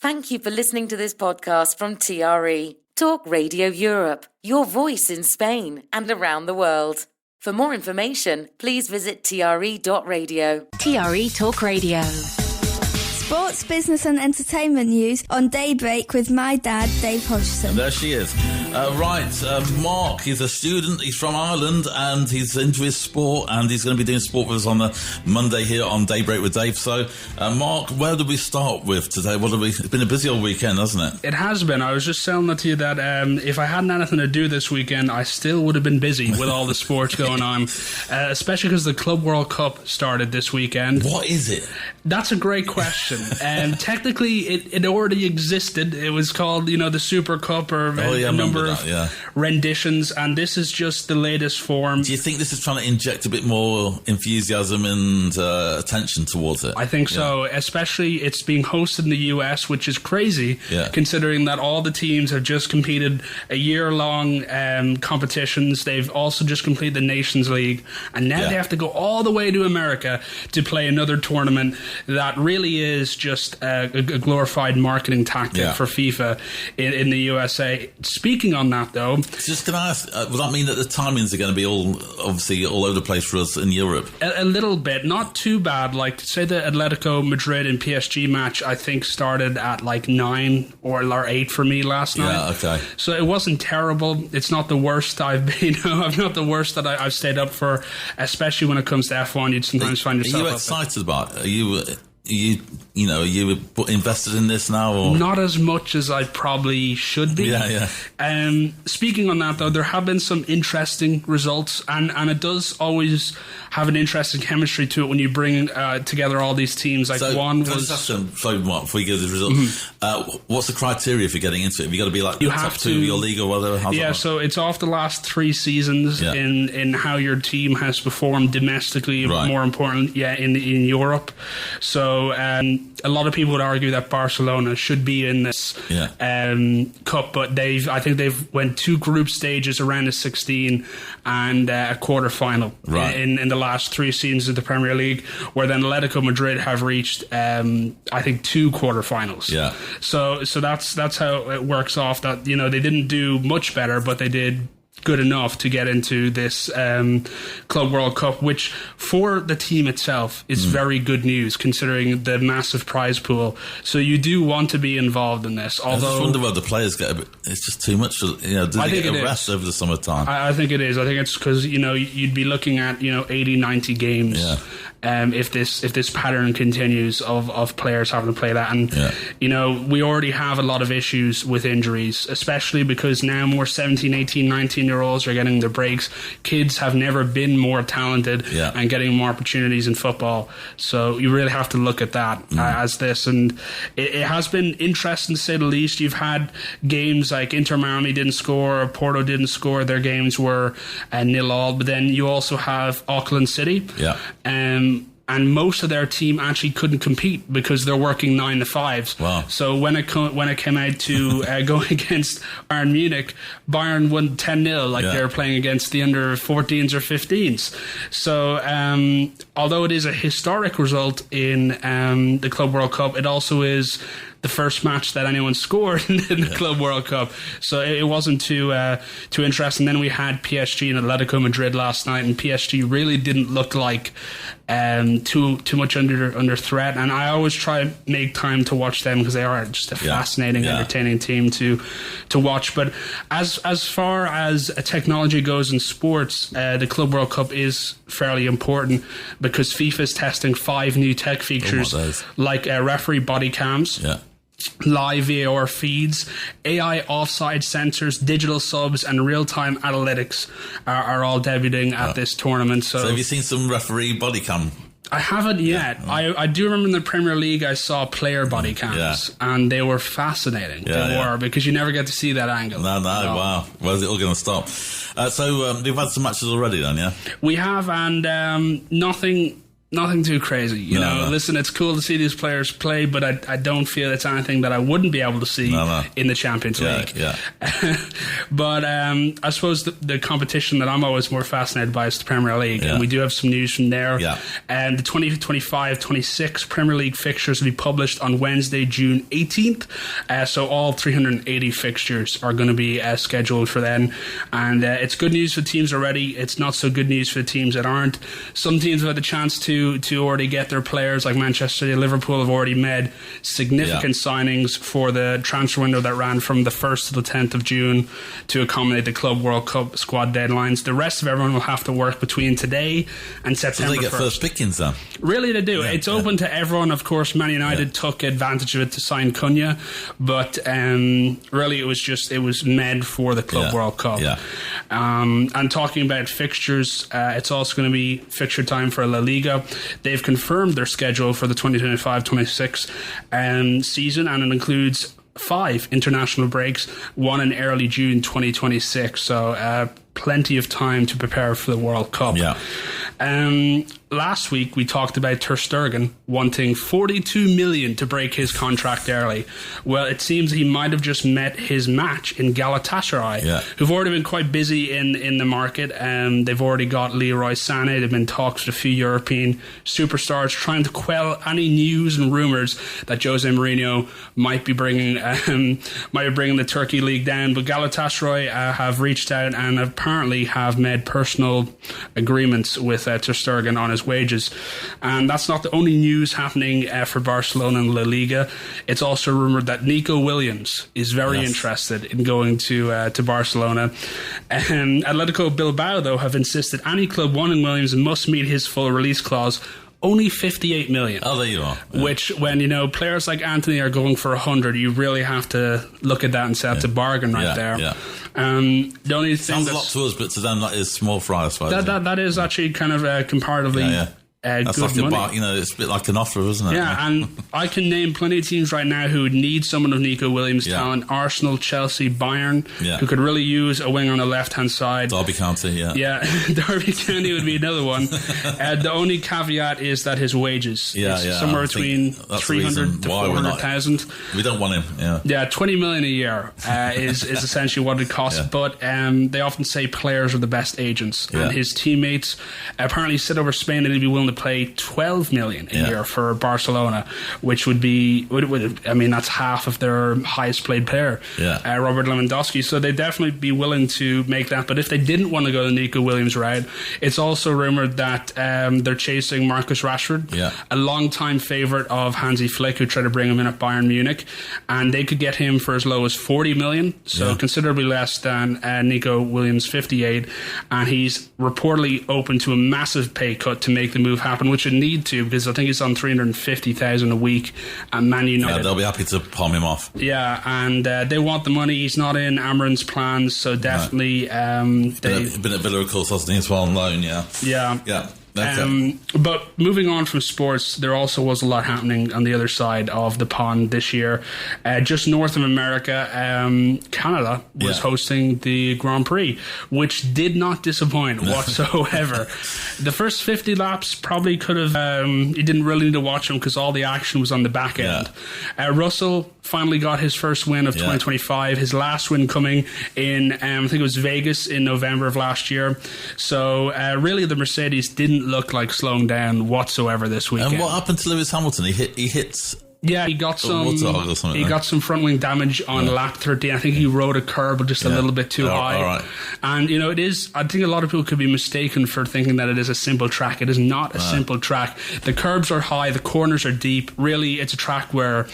Thank you for listening to this podcast from TRE, Talk Radio Europe, your voice in Spain and around the world. For more information, please visit tre.radio. TRE Talk Radio. Sports, business and entertainment news on Daybreak with my dad, Dave Hodgson. And there she is. Mark, he's a student, he's from Ireland, and he's into his sport, and he's going to be doing sport with us on a Monday here on Daybreak with Dave. So, Mark, where do we start with today? It's been a busy old weekend, hasn't it? It has been. I was just saying that to you that if I hadn't anything to do this weekend, I still would have been busy with all the sports going on, especially because the Club World Cup started this weekend. What is it? That's a great question. Technically, it already existed. It was called, the Super Cup or a number of renditions, and this is just the latest form. Do you think this is trying to inject a bit more enthusiasm and attention towards it? I think so, especially it's being hosted in the US, which is crazy, considering that all the teams have just competed a year-long competitions. They've also just completed the Nations League, and now they have to go all the way to America to play another tournament that really is just a glorified marketing tactic for FIFA in the USA. Speaking on that, though, just can I ask, will that mean that the timings are going to be all over the place for us in Europe? A little bit, not too bad. Like, say the Atletico Madrid and PSG match, I think started at like 9 or 8 for me last night. Yeah, okay. So it wasn't terrible. It's not the worst I've been. I'm not the worst that I've stayed up for, especially when it comes to F1. You'd sometimes find yourself. Are you excited about it? Are you invested in this now? Or? Not as much as I probably should be. Speaking on that, though, there have been some interesting results, and it does always have an interesting chemistry to it when you bring together all these teams. Like, so, one was... before you give the results, what's the criteria for getting into it? Have you got to be like the top two of your league or whatever? So it's off the last 3 seasons in how your team has performed domestically, but more important, in Europe. So a lot of people would argue that Barcelona should be in this cup, but I think they've went 2 group stages, around a 16 and a quarter final in the last 3 seasons of the Premier League, where then Atletico Madrid have reached I think 2 quarterfinals. So that's how it works off. That they didn't do much better, but they did good enough to get into this Club World Cup, which for the team itself is very good news considering the massive prize pool. So you do want to be involved in this. Although I just wonder whether the players get it's just too much. Do they get a rest over the summertime? I think it is. I think it's because you'd be looking at 80, 90 games. If this pattern continues of players having to play that, and we already have a lot of issues with injuries, especially because now more 17, 18, 19-year-olds are getting their breaks. Kids have never been more talented and getting more opportunities in football. So you really have to look at that as this, and it has been interesting to say the least. You've had games like Inter Miami didn't score, Porto didn't score. Their games were 0-0, but then you also have Auckland City. And most of their team actually couldn't compete because they're working 9 to 5s. Wow. So when it came out to going against Bayern Munich, Bayern won 10-0, they were playing against the under 14s or 15s. So although it is a historic result in the Club World Cup, it also is the first match that anyone scored in the Club World Cup. So it wasn't too interesting. Then we had PSG and Atletico Madrid last night, and PSG really didn't look like too much under threat. And I always try to make time to watch them because they are just a fascinating, entertaining team to watch. But as far as technology goes in sports, the Club World Cup is fairly important because FIFA is testing 5 new tech features like referee body cams. Live VAR feeds, AI offside sensors, digital subs, and real-time analytics are all debuting at this tournament. So have you seen some referee body cam? I haven't yet. I do remember in the Premier League I saw player body cams, and they were fascinating. They were, because you never get to see that angle. No, wow. Where's it all going to stop? So we've had some matches already then, We have, and nothing Nothing too crazy, you know. Listen, it's cool to see these players play, but I don't feel it's anything that I wouldn't be able to see in the Champions League. Yeah. But I suppose the competition that I'm always more fascinated by is the Premier League, and we do have some news from there. Yeah. And the 2025-26 Premier League fixtures will be published on Wednesday, June 18th. So all 380 fixtures are going to be scheduled for then. And it's good news for teams already. It's not so good news for the teams that aren't. Some teams have had the chance to already get their players, like Manchester City, Liverpool have already made significant signings for the transfer window that ran from the 1st to the 10th of June to accommodate the Club World Cup squad deadlines. The rest of everyone will have to work between today and September 1st. So they get first pickings then? Really, they do. It's open to everyone. Of course, Man United took advantage of it to sign Cunha, but really it was made for the Club World Cup. And talking about fixtures, it's also going to be fixture time for La Liga. They've confirmed their schedule for the 2025-26 season, and it includes 5 international breaks, one in early June 2026. So plenty of time to prepare for the World Cup. Last week we talked about Ter Stegen wanting 42 million to break his contract early. Well, it seems he might have just met his match in Galatasaray, who've already been quite busy in the market. They've already got Leroy Sané. They've been in talks with a few European superstars, trying to quell any news and rumours that Jose Mourinho might be bringing the Turkey league down. But Galatasaray have reached out and apparently have made personal agreements with Ter Stegen on his wages. And that's not the only news happening for Barcelona and La Liga. It's also rumoured that Nico Williams is very interested in going to Barcelona. Atletico Bilbao, though, have insisted any club wanting Williams must meet his full release clause. Only 58 million. Oh, there you are. Which, when players like Anthony are going for 100, you really have to look at that and say that's a bargain right there. The only thing sounds a lot to us, but to them that is small fry, I suppose. That is actually kind of comparatively that's good like money. it's a bit like an offer, isn't it? Yeah, and I can name plenty of teams right now who would need someone of Nico Williams' talent. Arsenal, Chelsea, Bayern, who could really use a wing on the left-hand side. Derby County, Derby County would be another one. The only caveat is that his wages, somewhere between 300 to 400,000. We don't want him, 20 million a year is essentially what it costs. But they often say players are the best agents, and his teammates apparently said over Spain that he'd be willing to play 12 million a year for Barcelona, which would be that's half of their highest paid player, Robert Lewandowski. So they'd definitely be willing to make that. But if they didn't want to go the Nico Williams route, it's also rumoured that they're chasing Marcus Rashford, a long-time favourite of Hansi Flick, who tried to bring him in at Bayern Munich, and they could get him for as low as 40 million, so considerably less than Nico Williams' 58, and he's reportedly open to a massive pay cut to make the move happen, which it need to, because I think he's on 350,000 a week at Man United. Yeah, they'll be happy to palm him off. Yeah, and they want the money. He's not in Amarin's plans, so definitely been at Villa, of course, hasn't he, as well on loan? Yeah. But moving on from sports, there also was a lot happening on the other side of the pond this year. Just north of America, Canada was hosting the Grand Prix, which did not disappoint whatsoever. The first 50 laps probably could have, you didn't really need to watch them because all the action was on the back end. Russell finally got his first win of 2025, his last win coming in, I think it was Vegas in November of last year. So really the Mercedes didn't look like slowing down whatsoever this weekend. And what happened to Lewis Hamilton? He hits... Yeah, he got some front wing damage on lap 13. I think he rode a curb just a little bit too high. Right. And it is, I think a lot of people could be mistaken for thinking that it is a simple track. It is not a simple track. The curbs are high, the corners are deep. Really, it's a track where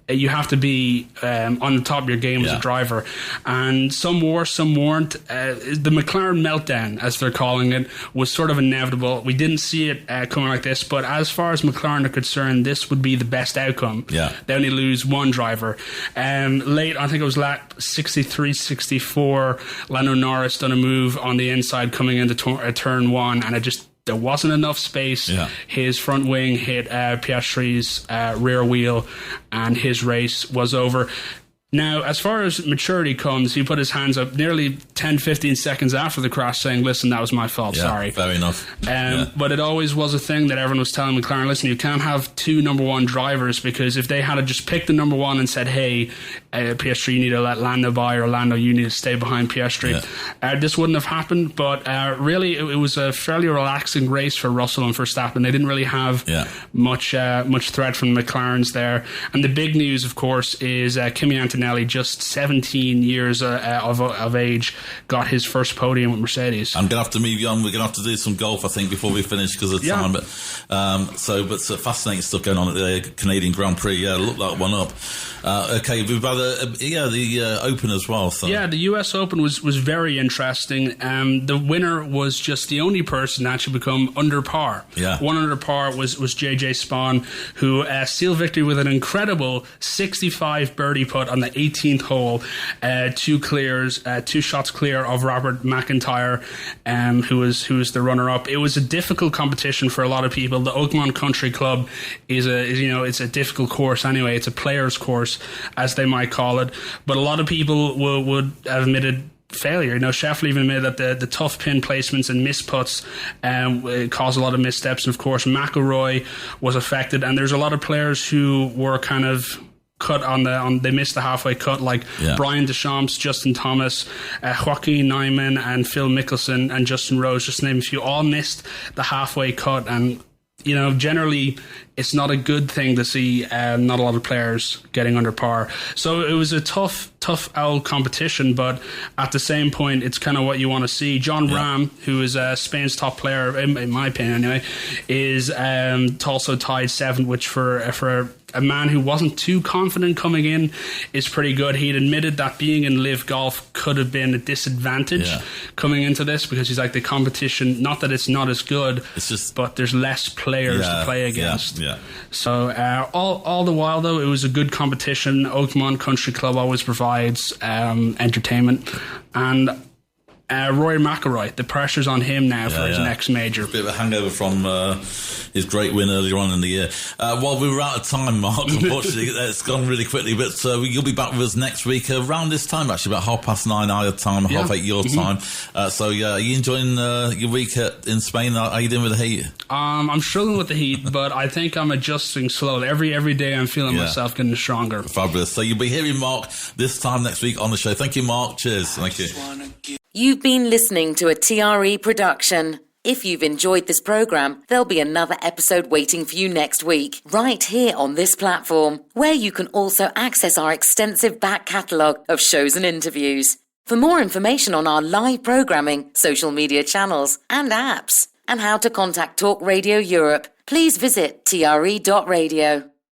you have to be on the top of your game as a driver. And some were, some weren't. The McLaren meltdown, as they're calling it, was sort of inevitable. We didn't see it coming like this, but as far as McLaren are concerned, this would be the best outcome. They only lose one driver. Late, I think it was lap 63, 64, Lando Norris done a move on the inside coming into turn one, and there wasn't enough space. His front wing hit Piastri's rear wheel, and his race was over. Now, as far as maturity comes, he put his hands up nearly 10, 15 seconds after the crash saying, listen, that was my fault, sorry. Fair enough. But it always was a thing that everyone was telling McLaren, listen, you can't have two number one drivers, because if they had just picked the number one and said, hey, PS3, you need to let Lando by, or Lando, you need to stay behind PS3, this wouldn't have happened. But really, it was a fairly relaxing race for Russell and Verstappen. They didn't really have much threat from the McLarens there. And the big news, of course, is Kimi Antonelli, just 17 years of age, got his first podium with Mercedes. I'm going to have to move you on. We're going to have to do some golf, I think, before we finish because of time. But fascinating stuff going on at the Canadian Grand Prix. Yeah, look that one up. Okay, we've had the Open as well. So. Yeah, the US Open was very interesting. The winner was just the only person to actually become under par. Yeah. One under par was JJ Spawn, who sealed victory with an incredible 65 birdie putt on the 18th hole, two shots clear of Robert McIntyre, who was the runner-up. It was a difficult competition for a lot of people. The Oakmont Country Club is it's a difficult course anyway. It's a player's course, as they might call it. But a lot of people would have admitted failure. Scheffler even admitted that the tough pin placements and missed putts caused a lot of missteps. And of course, McIlroy was affected. And there's a lot of players who were kind of cut they missed the halfway cut, like Brian Deschamps, Justin Thomas, Joaquin Niemann, and Phil Mickelson, and Justin Rose, just to name a few, all missed the halfway cut. And generally it's not a good thing to see not a lot of players getting under par. So it was a tough old competition, but at the same point, it's kind of what you want to see. John Ram, who is Spain's top player, in my opinion anyway, is also tied 7th, which for a man who wasn't too confident coming in is pretty good. He'd admitted that being in Live Golf could have been a disadvantage coming into this, because he's like, the competition, not that it's not as good, it's just, but there's less players to play against. So all the while, though, it was a good competition. Oakmont Country Club always provides entertainment. And Rory McIlroy, the pressure's on him now for his next major. A bit of a hangover from his great win earlier on in the year. Well, we were out of time, Mark. Unfortunately, it's gone really quickly. But you'll be back with us next week around this time, actually, about 9:30 our time, 8:30 your time. Are you enjoying your week in Spain? How are you doing with the heat? I'm struggling with the heat, but I think I'm adjusting slowly. Every day I'm feeling myself getting stronger. Fabulous. So you'll be hearing Mark this time next week on the show. Thank you, Mark. Cheers. Thank you. You've been listening to a TRE production. If you've enjoyed this programme, there'll be another episode waiting for you next week, right here on this platform, where you can also access our extensive back catalogue of shows and interviews. For more information on our live programming, social media channels and apps, and how to contact Talk Radio Europe, please visit tre.radio.